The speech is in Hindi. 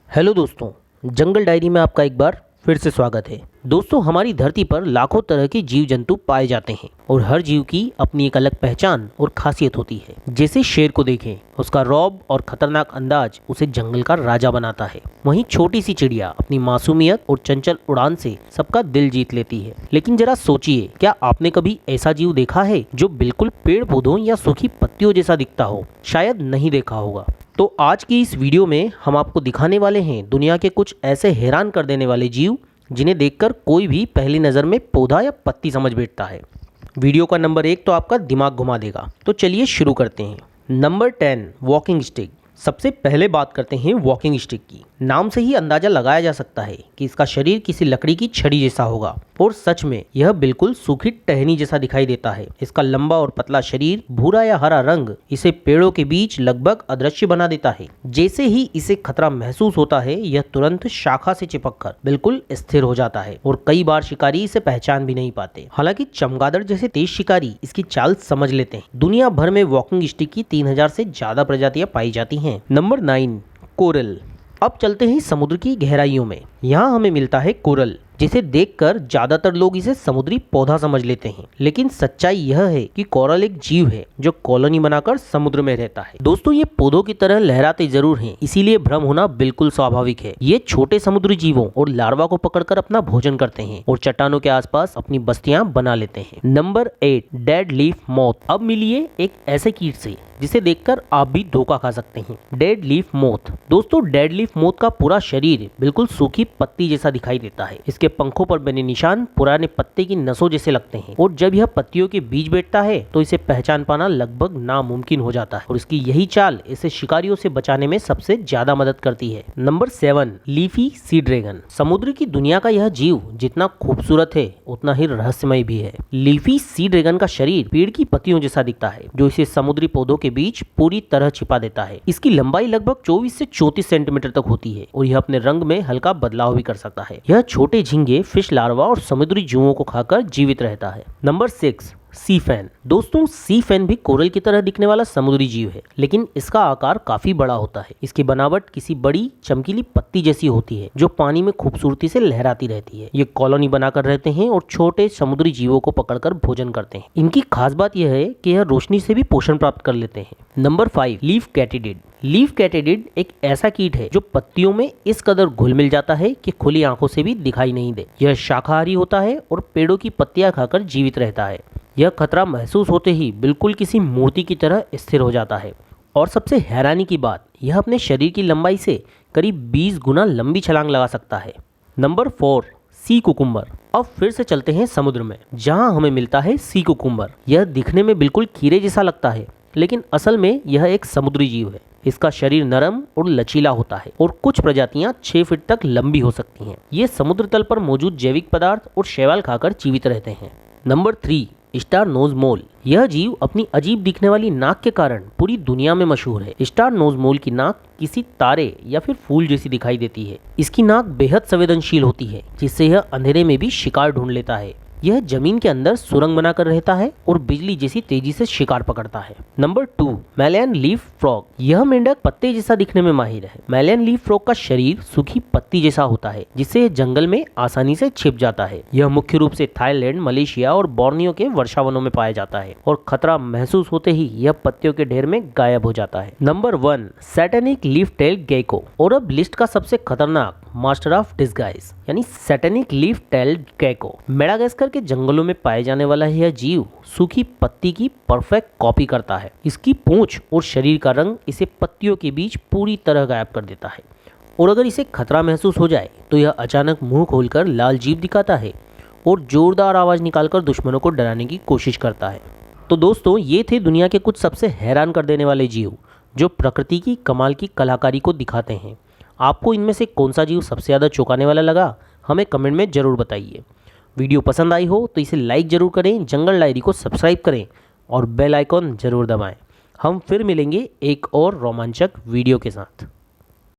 हेलो दोस्तों, जंगल डायरी में आपका एक बार फिर से स्वागत है। दोस्तों, हमारी धरती पर लाखों तरह के जीव जंतु पाए जाते हैं और हर जीव की अपनी एक अलग पहचान और खासियत होती है। जैसे शेर को देखें, उसका रौब और खतरनाक अंदाज उसे जंगल का राजा बनाता है। वहीं छोटी सी चिड़िया अपनी मासूमियत और चंचल उड़ान से सबका दिल जीत लेती है। लेकिन जरा सोचिए, क्या आपने कभी ऐसा जीव देखा है जो बिल्कुल पेड़ पौधों या सूखी पत्तियों जैसा दिखता हो? शायद नहीं देखा होगा। तो आज की इस वीडियो में हम आपको दिखाने वाले हैं दुनिया के कुछ ऐसे हैरान कर देने वाले जीव जिन्हें देखकर कोई भी पहली नज़र में पौधा या पत्ती समझ बैठता है। वीडियो का नंबर 1 तो आपका दिमाग घुमा देगा। तो चलिए शुरू करते हैं। Number 10, walking stick. सबसे पहले बात करते हैं वॉकिंग स्टिक की। नाम से ही अंदाजा लगाया जा सकता है कि इसका शरीर किसी लकड़ी की छड़ी जैसा होगा और सच में यह बिल्कुल सूखी टहनी जैसा दिखाई देता है। इसका लंबा और पतला शरीर, भूरा या हरा रंग इसे पेड़ों के बीच लगभग अदृश्य बना देता है। जैसे ही इसे खतरा महसूस होता है, यह तुरंत शाखा से चिपककर बिल्कुल स्थिर हो जाता है और कई बार शिकारी इसे पहचान भी नहीं पाते। हालांकि चमगादड़ जैसे तेज शिकारी इसकी चाल समझ लेते हैं। दुनिया भर में वॉकिंग स्टिक की 3000 से ज्यादा प्रजातियां पाई जाती हैं। Number 9, coral. अब चलते हैं समुद्र की गहराइयों में। यहाँ हमें मिलता है कोरल, जिसे देखकर ज्यादातर लोग इसे समुद्री पौधा समझ लेते हैं। लेकिन सच्चाई यह है कि कोरल एक जीव है जो कॉलोनी बनाकर समुद्र में रहता है। दोस्तों, ये पौधों की तरह लहराते जरूर हैं, इसीलिए भ्रम होना बिल्कुल स्वाभाविक है। ये छोटे समुद्री जीवों और लार्वा को पकड़कर अपना भोजन करते हैं और चट्टानों के आसपास अपनी बस्तियां बना लेते हैं। Number 8, dead leaf moth. अब मिलिए एक ऐसे कीट से जिसे देखकर आप भी धोखा खा सकते हैं। Dead leaf moth. दोस्तों, डेड लीफ मोथ का पूरा शरीर बिल्कुल सूखी पत्ती जैसा दिखाई देता है। इसके पंखों पर बने निशान पुराने पत्ते की नसों जैसे लगते हैं और जब यह पत्तियों के बीच बैठता है तो इसे पहचान पाना लगभग नामुमकिन हो जाता है और इसकी यही चाल इसे शिकारियों से बचाने में सबसे ज्यादा मदद करती है। Number 7, leafy sea dragon. समुद्र की दुनिया का यह जीव जितना खूबसूरत है उतना ही रहस्यमय भी है। लीफी सी ड्रैगन का शरीर पेड़ की पत्तियों जैसा दिखता है, जो इसे समुद्री पौधों के बीच पूरी तरह छिपा देता है। इसकी लंबाई लगभग 24 से 34 सेंटीमीटर तक होती है और यह अपने रंग में हल्का बदलाव भी कर सकता है। यह छोटे झींगे, फिश लार्वा और समुद्री जीवों को खाकर जीवित रहता है। नंबर 6, सी फैन। दोस्तों, सी फैन भी कोरल की तरह दिखने वाला समुद्री जीव है, लेकिन इसका आकार काफी बड़ा होता है। इसकी बनावट किसी बड़ी चमकीली पत्ती जैसी होती है जो पानी में खूबसूरती से लहराती रहती है। ये कॉलोनी बनाकर रहते हैं और छोटे समुद्री जीवों को पकड़कर भोजन करते हैं। इनकी खास बात यह है कि यह रोशनी से भी पोषण प्राप्त कर लेते हैं। Number 5, leaf katydid. Leaf katydid एक ऐसा कीट है जो पत्तियों में इस कदर घुल मिल जाता है कि खुली आंखों से भी दिखाई नहीं दे। यह शाकाहारी होता है और पेड़ों की पत्तियां खाकर जीवित रहता है। यह खतरा महसूस होते ही बिल्कुल किसी मूर्ति की तरह स्थिर हो जाता है। और सबसे हैरानी की बात, यह अपने शरीर की लंबाई से करीब 20 गुना लंबी छलांग लगा सकता है। Number 4, sea cucumber. अब फिर से चलते हैं समुद्र में, जहां हमें मिलता है सी कुकुम्बर। यह दिखने में बिल्कुल खीरे जैसा लगता है, लेकिन असल में यह एक समुद्री जीव है। इसका शरीर नरम और लचीला होता है और कुछ प्रजातियां 6 फीट तक लंबी हो सकती हैं। ये समुद्र तल पर मौजूद जैविक पदार्थ और शैवाल खाकर जीवित रहते हैं। नंबर 3, स्टार नोज मोल। यह जीव अपनी अजीब दिखने वाली नाक के कारण पूरी दुनिया में मशहूर है। स्टार नोज मोल की नाक किसी तारे या फिर फूल जैसी दिखाई देती है। इसकी नाक बेहद संवेदनशील होती है, जिससे यह अंधेरे में भी शिकार ढूंढ लेता है। यह जमीन के अंदर सुरंग बनाकर रहता है और बिजली जैसी तेजी से शिकार पकड़ता है। Number 2, Malayan leaf frog. यह मेंढक पत्ते जैसा दिखने में माहिर है। मैलियन लीफ फ्रॉग का शरीर सूखी पत्ती जैसा होता है, जिससे यह जंगल में आसानी से छिप जाता है। यह मुख्य रूप से थाईलैंड, मलेशिया और बोर्नियो के वर्षावनों में पाया जाता है और खतरा महसूस होते ही यह पत्तियों के ढेर में गायब हो जाता है। Number 1, satanic leaf tail gecko. और अब लिस्ट का सबसे खतरनाक मास्टर ऑफ डिस्गाइज यानी satanic leaf tail gecko. Madagascar के जंगलों में पाए जाने वाला यह जीव सूखी पत्ती की परफेक्ट कॉपी करता है। इसकी पूंछ और शरीर का रंग इसे पत्तियों के बीच पूरी तरह गायब कर देता है और अगर इसे खतरा महसूस हो जाए तो यह अचानक मुंह खोलकर लाल जीभ दिखाता है और जोरदार आवाज निकालकर दुश्मनों को डराने की कोशिश करता है। तो दोस्तों, ये थे दुनिया के कुछ सबसे हैरान कर देने वाले जीव जो प्रकृति की कमाल की कलाकारी को दिखाते हैं। आपको इनमें से कौन सा जीव सबसे ज़्यादा चौंकाने वाला लगा, हमें कमेंट में ज़रूर बताइए। वीडियो पसंद आई हो तो इसे लाइक ज़रूर करें, जंगल डायरी को सब्सक्राइब करें और बेल आइकॉन ज़रूर दबाएं। हम फिर मिलेंगे एक और रोमांचक वीडियो के साथ।